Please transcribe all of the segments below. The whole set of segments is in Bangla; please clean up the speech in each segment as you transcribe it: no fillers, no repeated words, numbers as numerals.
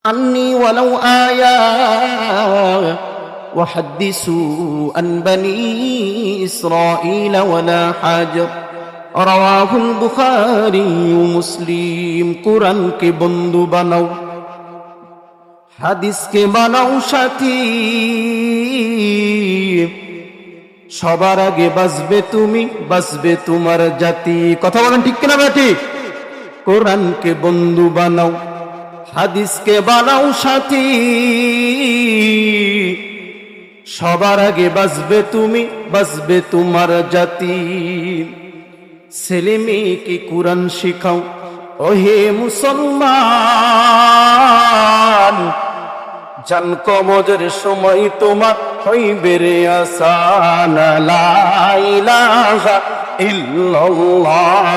عني ولو آية وحدثوا عن بني إسرائيل ولا حاجة رواه البخاري ومسلم कुरान के बंधु बनाओ হাদিস কে বানাও সাথী সবার আগে বাঁচবে তুমি বাঁচবে তোমার জাতি কথা বলেন ঠিক কিনা বেটি कुरान के बंधु बनाओ হাদিস কে বানাও সাথী সবার আগে বাঁচবে তুমি বাঁচবে তোমার জাতি ছেলে মেয়েকে কুরআন শেখাও ওহে মুসলমান জান কবরের সময় তোমার হইবে রে আসান লা ইলাহা ইল্লাল্লাহ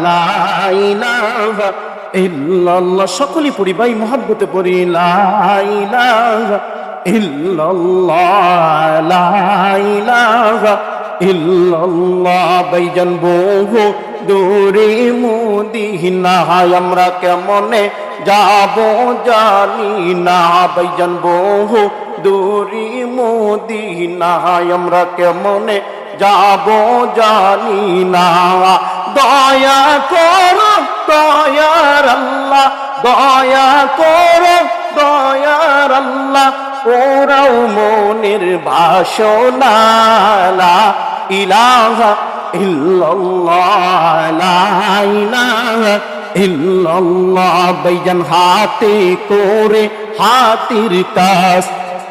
লা ইলাহা ইল্লাল্লাহ সকলে পড়ি ভাই মহব্বতে পড়ি লা ইলাহা ইল্লাল্লাহ লা ইলাহা ইল্লাল্লাহ ভাইজান বহু দূরে মদিনায় আমরা কেমনে যাব জানি না ভাইজান বহু দূরে মদিনায় আমরা কেমনে যাব জানি না দয়া করো দয়ার আল্লাহ দয়া করো দয়ার আল্লাহ ওরাও মনের বাসনা লা ইলাহা ইল্লাল্লাহ লা ইলাহা ইল্লাল্লাহ ভাইজান হাতে করে হাতির কাজ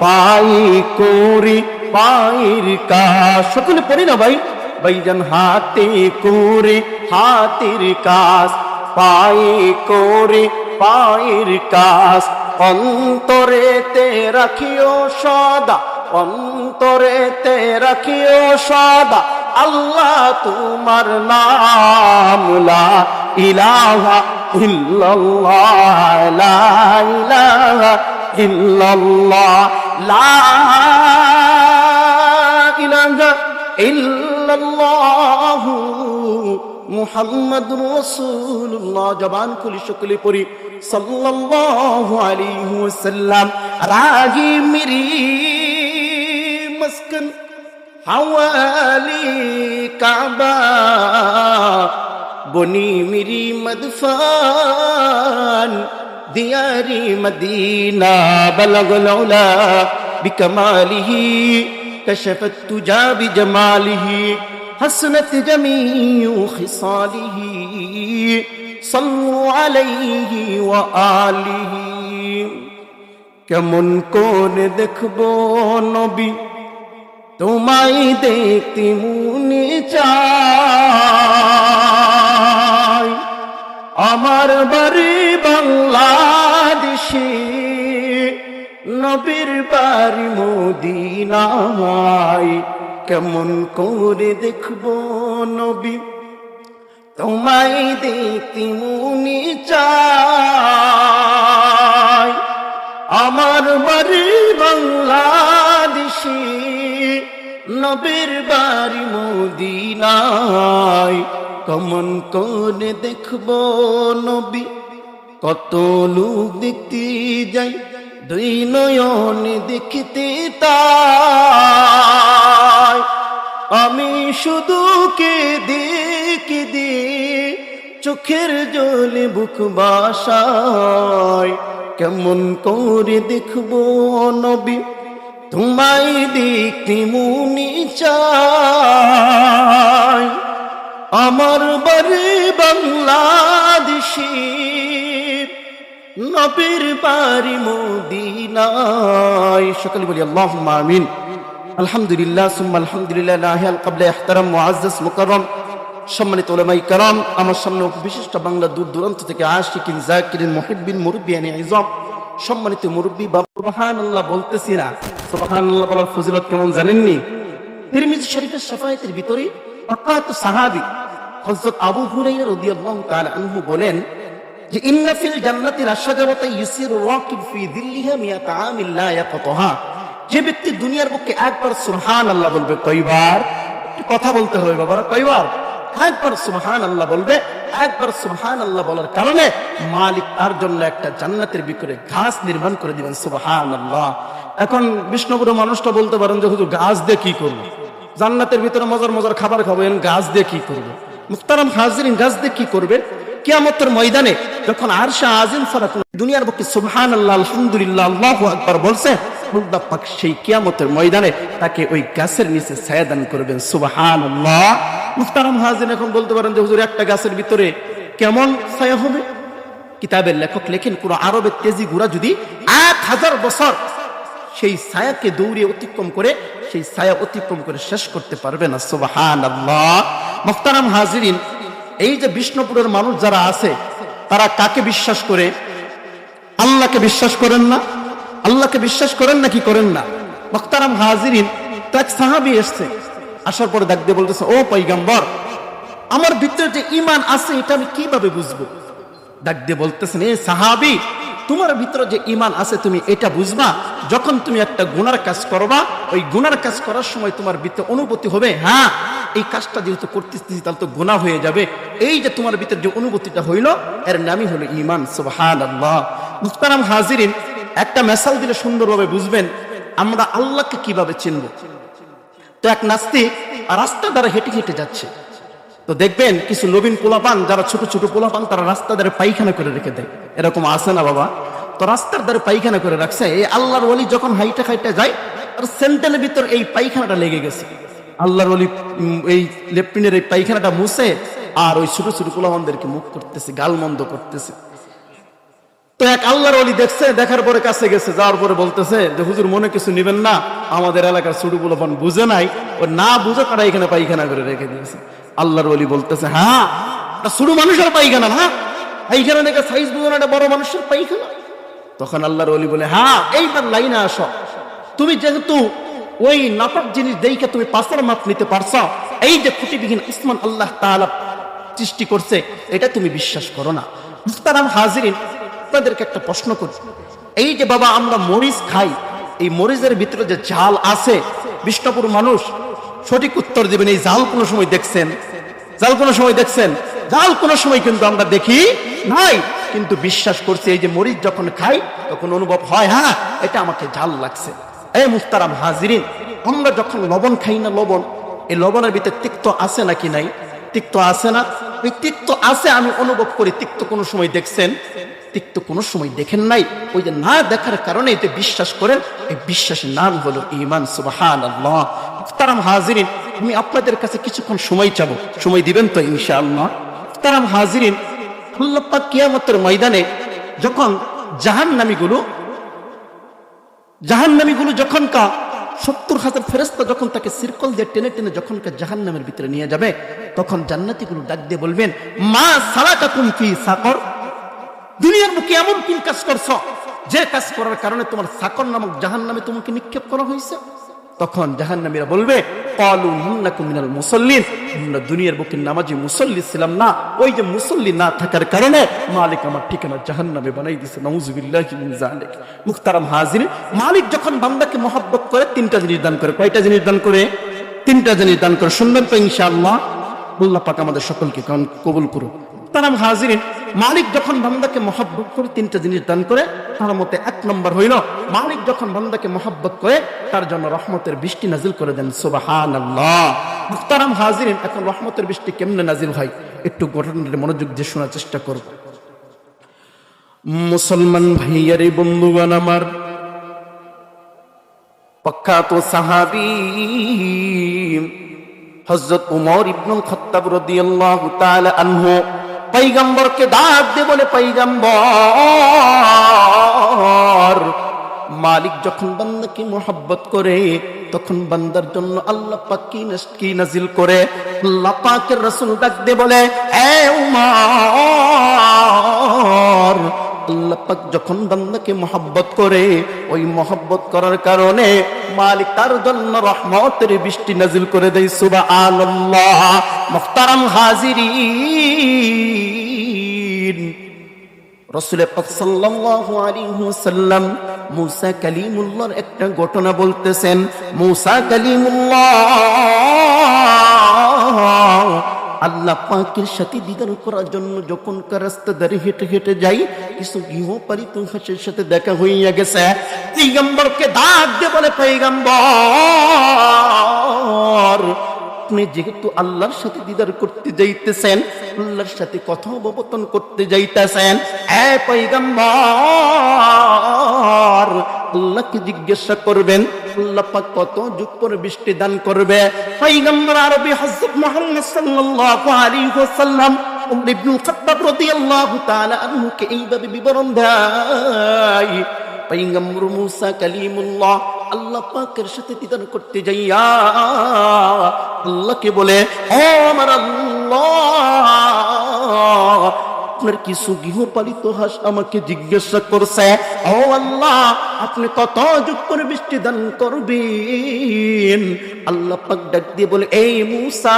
পাই করে পায়ের কাজ সকলে পড়ি না ভাই ভাইজান হাতে করে হাতির কাজ পায়ে করে পায়ের কাজ অন্তরেতে রাখিও সদা অন্তরেতে রাখিও সদা আল্লাহ তোমার নাম লা ইলাহা ইল্লাল্লাহ লা ইলাহা ইল্লাল্লাহ লা ইলাহা ইল্লাল্লাহ মুহাম্মাদুর রাসূলুল্লাহ জবান খুলি সকলে পড়ি সাল্লাল্লাহু আলাইহি ওয়াসাল্লাম রাহি মেরি মস্কন হাওয়ালি কাবা বনি মেরি মদফান দিয়ারি মদিনা বলগল উলা বিকমালিহি কশফত তুজা বিজমালিহি حسنت جميع خصاله صلوا عليه وآله কেমন করে দেখবো নবী তোমায় দেখতে মনে চাই আমার বাড়ি বাংলাদেশে নবীর বাড়ি মদিনায় কেমন করে দেখবো নবী তোমায় দেখতে মনে চাই আমার বাড়ি বাংলাদেশে নবীর বাড়ি মদিনায় কেমন করে দেখবো নবী কত লোক দেখতে যাই দুই নয়নে দেখতে তাই আমি শুধু কেঁদে কেঁদে চোখের জলে বুক বাসায় কেমন করে দেখবো নবী তোমায় দেখতে মনে চাই আমার বাড়ি বাংলাদেশে নবীর বাড়ি মদিনায় সকলে বলি আল্লাহুম্মা আমিন আলহামদুলিল্লাহ সুম্মা আলহামদুলিল্লাহ লাহিয়াল ক্বাবলা ইহতারাম মুআজ্জাজ মুকাররম সম্মানিত উলামায়ে কেরাম আমার সামনে বিশিষ্ট বাংলা দূর দূরান্ত থেকে আশিকিন যাকিরিন মুহিব্বিন মুরব্বিয়ানে ইজাম সম্মানিত মুরব্বি বাবা সুবহানাল্লাহ বলতেছি না সুবহানাল্লাহ বলার ফজিলত কেমন জানেননি তিরমিজি শরীফের শাফায়াতের ভিতরে প্রখ্যাত সাহাবী হযরত আবু হুরায়রা রাদিয়াল্লাহু তাআলা আনহু বলেন যে ইন্না ফিল জান্নাতি লাশজারাতান ইউসিরু রাকিব ফি যিল্লিহা মিয়াতা আমিন লা ইয়াকতাহা যে ব্যক্তি দুনিয়ার বুকে একবার সুবহানাল্লাহ বলবে কয়বার কথা বলতে হবে বাবারা কয়বার একবার সুবহানাল্লাহ বলবে, একবার সুবহানাল্লাহ বলার কারণে মালিক তার জন্য একটা জান্নাতের ভিতরে গাছ নির্মাণ করে দিবেন। সুবহানাল্লাহ। এখন বিষ্ণুপুরের মানুষটা বলতে পারেন যে হুজুর গাছ দিয়ে কি করবো, জান্নাতের ভিতরে মজার মজার খাবার খাবেন, গাছ দিয়ে কি করবে? মুহতারাম হাজিরিন, গাছ দিয়ে কি করবে? কিয়ামতের ময়দানে যখন আরশে আজিম ছাড়া দুনিয়ার বুকে সুবহানাল্লাহ আলহামদুলিল্লাহ আল্লাহু আকবার বলছে, আল্লাহ পাক সেই কিয়ামতের ময়দানে তাকে ওই গাছের নিচে ছায়া দান করবেন। সুবহানাল্লাহ। মুহতারাম হাজিরিন, এখন বলতে পারেন যে হুজুর একটা গাছের ভিতরে কেমন ছায়া হবে? কিতাবের লেখক লেখেন পুরো আরবের তেজি গুড়া যদি 1000 বছর সেই ছায়াকে দৌড়িয়ে অতিক্রম করে, সেই ছায়া অতিক্রম করে শেষ করতে পারবে না। সুবহানাল্লাহ। মুহতারাম হাজিরিন, এই যে বিষ্ণুপুরের মানুষ যারা আছে তারা কাকে বিশ্বাস করে? আল্লাহকে বিশ্বাস করেন না? আল্লাহকে বিশ্বাস করেন নাকি করেন না? মুহতারাম হাজিরিন, তো এক সাহাবী এসছে, আসার পরে ডাক দিয়ে বলতেছে, ও পয়গম্বর, আমার ভিতরে যে ঈমান আছে এটা আমি কিভাবে বুঝবো? ডাক দিয়ে বলতেছেন, এ সাহাবী, তোমার ভিতরে যে ঈমান আছে তুমি এটা বুঝবা যখন তুমি একটা গুনার কাজ করবা। ওই গুনার কাজ করার সময় তোমার ভিতরে অনুভূতি হবে, হ্যাঁ এই কাজটা যেহেতু করতেছি তাহলে তো গুনাহ হয়ে যাবে। এই যে তোমার ভিতরে যে অনুভূতিটা হইল, এর নামই হলো ঈমান। সুবহানাল্লাহ। মুহতারাম হাজিরিন, একটা মিসাল দিলে সুন্দরভাবে বুঝবেন আমরা আল্লাহকে কিভাবে চিনব। তো এক নাস্তিক রাস্তা দ্বারা হেঁটে হেঁটে যাচ্ছে, তো দেখবেন কিছু নবীন পোলাপান যারা ছোট ছোট পোলাপান তারা রাস্তা ধারে পায়খানা করে রেখে দেয়। এরকম আছে না বাবা? তো রাস্তার ধারে পায়খানা করে রাখছে। এই আল্লাহর ওলি যখন হাইটা খাইটা যায় আর সেন্টেলের ভিতর এই পায়খানাটা লেগে গেছে। আল্লাহর ওলি এই লেফটিনের এই পায়খানাটা মুছে আর ওই ছোট ছোট পোলাপানদেরকে মুখ করতেছে, গালমন্দ করতেছে। তো এক আল্লাহর ওলি দেখছে, দেখার পরে কাছে গেছে, যাওয়ার পরে বলতেছে যে হুজুর মনে কিছু নিবেন না, আমাদের এলাকার ছোট পোলাপান বুঝে নাই, ও না বুঝে তারা এখানে পায়খানা করে রেখে দিয়েছে। আল্লাহর ওলি বলতেছে, হ্যাঁ ছোট মানুষের পায়খানা না, পায়খানা দেখে সাইজ বুঝো না, বড় মানুষের পায়খানা। তখন আল্লাহর ওলি বলে, হ্যাঁ এইবার লাইনে আসো, তুমি যেহেতু ওই নাপাক জিনিস দেখে তুমি পাঁচের মাপ নিতে পারছো, এই যে খুঁটিবিহীন আসমান আল্লাহ তাআলা সৃষ্টি করছে এটা তুমি বিশ্বাস করো না। মুহতারাম হাজিরিন, আপনাদেরকে একটা প্রশ্ন করি, এই যে বাবা আমরা মরিচ খাই, এই মরিচের ভিতরে যে ঝাল আছে, বিষ্ণুপুর মানুষ সঠিক উত্তর দিবেন, এই জাল কোনো সময় দেখছেন? জাল কোনো সময় দেখছেন? জাল কোনো সময় কিন্তু আমরা দেখি নাই, কিন্তু বিশ্বাস করছি এই যে মরিচ যখন খাই তখন অনুভব হয়, হ্যাঁ এটা আমাকে ঝাল লাগছে। এই মুহতারাম হাজিরিন, আমরা যখন লবণ খাই না, লবণ, এই লবণের ভিতরে তিক্ত আছে নাকি নাই? তিক্ত আছে না? ওই তিক্ত আছে, আমি অনুভব করি। তিক্ত কোনো সময় দেখছেন? তিক্ত কোনো সময় দেখেন নাই। ওই যে না দেখার কারণে এতে বিশ্বাস করেন, এই বিশ্বাসের নাম হলো ঈমান। সুবহানাল্লাহ। মুহতারাম হাজিরিন, আমি আপনাদের কাছে কিছুক্ষণ সময় চাবো, সময় দিবেন তো ইনশাআল্লাহ? মুহতারাম হাজিরিন, আল্লাহ পাক কিয়ামতের ময়দানে যখন জাহান্নামীগুলো যখন 70,000 ফেরেশতা যখন তাকে সিরকল দিয়ে টেনে টেনে যখন জাহান্নামের ভিতরে নিয়ে যাবে, তখন জান্নাতীগুলো ডাক দিয়ে বলবেন, মা সালাকাকুম ফি সাকর, দুনিয়ার বুকে এমন কোন কাজ করছো যে কাজ করার কারণে তোমার সাকর নামক জাহান্নামে তোমাকে নিক্ষেপ করা হয়েছে? তখন জাহান্নামীরা বলবে, ক্বালু ইন্নাকুম মিনাল মুসাল্লিন, আমরা দুনিয়ার বুকে নামাজি মুসল্লি ছিলাম না, ওই যে মুসল্লি না থাকার কারণে মালিক আমার ঠিকানা জাহান্নামে বানাই দিয়েছে। নাউযুবিল্লাহি মিন যালিক। মুহতারাম হাজিরিন, মালিক যখন বান্দাকে মহব্বত করে 3টা জিনিস দান করে। কয়টা জিনিস দান করে? 3টা জিনিস দান করে। শুনবেন তো ইনশাআল্লাহ? আল্লাহ পাক আমাদের সকলকে কবুল করুন। মুহতারাম হাজিরিন, মালিক যখন বান্দাকে মহব্বত করে 3টা জিনিস দান করে, তার মতে 1 নম্বর হইল মালিক যখন বান্দাকে মহব্বত করে তার জন্য রহমতের বৃষ্টি নাজিল করে দেন। সুবহানাল্লাহ। মুহতারাম হাজিরিন, এখন রহমতের বৃষ্টি কেমনে নাজিল হয় একটু ঘটনাটা মনোযোগ দিয়ে শোনার চেষ্টা করব। মুসলমান ভাইয়ারে, বন্ধুগণ আমার, প্রখ্যাত সাহাবী হযরত উমর ইবনুল খাত্তাব রাদিয়াল্লাহু তাআলা আনহু পয়গম্বরকে ডাক দিয়ে বলে, পয়গম্বর, মালিক যখন বান্দাকে মহব্বত করে তখন বান্দার জন্য আল্লাহ পাক কি নাজিল করে? আল্লাহ পাকের রাসূল ডাক দিয়ে বলে, এ উমর, আল্লাহ পাক যখন বান্দাকে মহব্বত করে, ওই মহব্বত করার কারণে মালিক তার জন্য রহমতের বৃষ্টি নাজিল করে দেয়। সুবহানাল্লাহ। মুহতারাম হাজিরিন, রাসূল পাক সাল্লাল্লাহু আলাইহি ওয়াসাল্লাম মুসা কালিমুল্লাহর একটা ঘটনা বলতেছেন। মুসা কালিমুল্লাহ আল্লাহ পাকের সাথে দিদার করার জন্য যখন রাস্তা ধরে হেঁটে হেঁটে যাই, কিছু গৃহপালিত হাঁসের সাথে দেখা হইয়া গেছে। পয়গম্বরকে ডাক দিয়ে বলে, পয়গম্বর, আপনি যেহেতু আল্লাহর সাথে দিদার করতে যাইতেছেন, আল্লাহর সাথে কথোপকথন করতে যাইতেছেন, পয়গম্বর আল্লাহকে জিজ্ঞাসা করবেন আল্লাহ পাক কত যুগ পরে বৃষ্টি দান করবে। পয়গম্বর আরবি হযরত মুহাম্মদ সাল্লাল্লাহু আলাইহি ওয়াসাল্লাম উমর ইবনে খাত্তাব রাদিয়াল্লাহু তাআলা আনহুকে এইভাবে বিবরণ দেয়। পয়গম্বর মুসা কালিমুল্লাহ আল্লাহ পাকের সাথে দিদার করতে যাইয়া আল্লাহকে বলে, ও আমার আল্লাহ, আপনার কিছু গৃহপালিত হাঁস আমাকে জিজ্ঞাসা করছে, ও আল্লাহ আপনি কত যুগ করে বৃষ্টি দান করবেন? আল্লাহ পাক ডাক দিয়ে বলে, এই মুসা,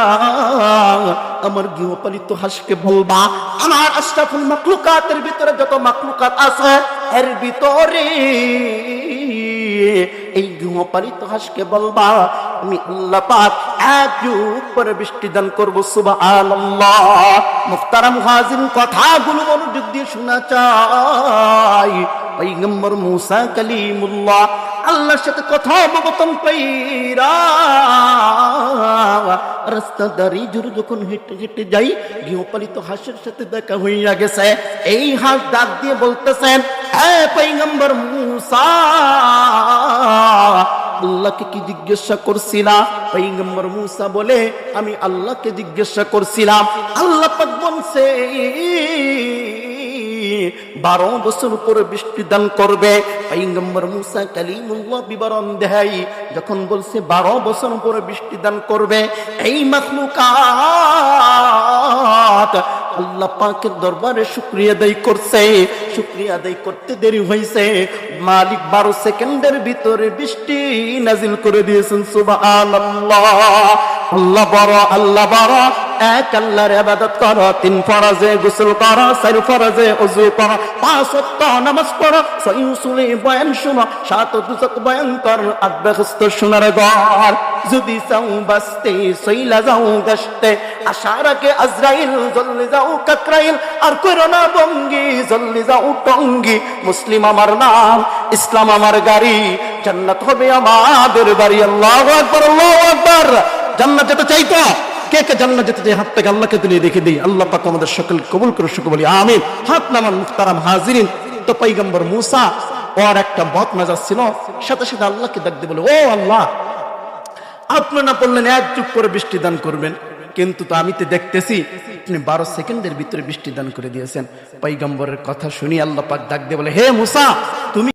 আমার গৃহপালিত হাঁসকে বলবা আমার আশরাফুল মাখলুকাতের ভিতরে যত মাখলুকাত আছে এর ভিতরে এই গৃহপালিত হাঁসকে বলবা আমি আল্লাহ পাক এক যুগ পরে বৃষ্টি দান করবো। সুবহানাল্লাহ। মুহতারাম হাজিরিন, কথাগুলো মনোযোগ দিয়ে শোনা চাই। পয়গম্বর মুসা কালিমুল্লাহ আল্লাহর সাথে কথোপকথন কইরা রাস্তা দাঁড়িয়ে জোরে যখন হেঁটে হেঁটে যাই, গৃহপালিত হাঁসের সাথে দেখা হইয়া গেছে। এই হাঁস ডাক দিয়ে বলতেছেন, হে পয়গম্বর মুসা, আল্লাহকে কি জিজ্ঞাসা করছিলাম? পয়গম্বর মুসা বলে, আমি আল্লাহকে জিজ্ঞাসা করছিলাম, আল্লাহ পাক বলছে 12 বছর পরে বৃষ্টি দান করবে। পয়গম্বর মুসা কালিমুল্লাহ বিবরণ দেয়, যখন বলছে 12 বছর পরে বৃষ্টি দান করবে, এই মাখলুকাত আল্লাহ পাকের দরবারে শুকরিয়া আদায় করছে। শুকরিয়া আদায় করতে দেরি হয়েছে, মালিক 12 সেকেন্ডের ভিতরে বৃষ্টি নাজিল করে দিয়েছেন। সুবহানাল্লাহ। আল্লাহ বড়, আল্লাহ বড়। এক আল্লাহর ইবাদত করো, 3 ফরজে গোসল করো, 4 ফরজে ওযু করো, 5 ওয়াক্ত নামাজ পড়ো, 6 উসুলে বয়ান শুনো, 7 দুজক বয়ান কর, 8 বেখস্ত সোনার ঘর। যদি চাও বাঁচতে সইলা যাও গাছতে, আসার আগে আজরাইল জলদি যাও কাকরাইল, আর কইরো না বঙ্গি জলদি যাও টঙ্গি। মুসলিম আমার নাম, ইসলাম আমার গাড়ি, জান্নাত হবে আমাদের বাড়ি। আল্লাহু আকবার, আল্লাহু আকবার। জান্নাত যেতে চাইতো? কে কে জান্নাত যেতে চাই? হাতটাকে আল্লাহকে তুলে রেখে দিই। আল্লাহ পাক আমাদের সকল কবুল করে, সকল বলি আমিন। হাত নামান মুহতারাম হাজিরিন। তো পয়গম্বর মুসা ওর একটা বদ মেজাজ ছিল, সাথে সাথে আল্লাহকে ডাক দিয়ে বলে, ও আল্লাহ, আপনি না বললেন 1 যুগ পরে বৃষ্টি দান করবেন, কিন্তু তো আমি তো দেখতেছি আপনি 12 সেকেন্ডের ভিতরে বৃষ্টি দান করে দিয়েছেন। পয়গম্বরের কথা শুনি আল্লাহ পাক ডাক দিয়ে বলে, হে মুসা,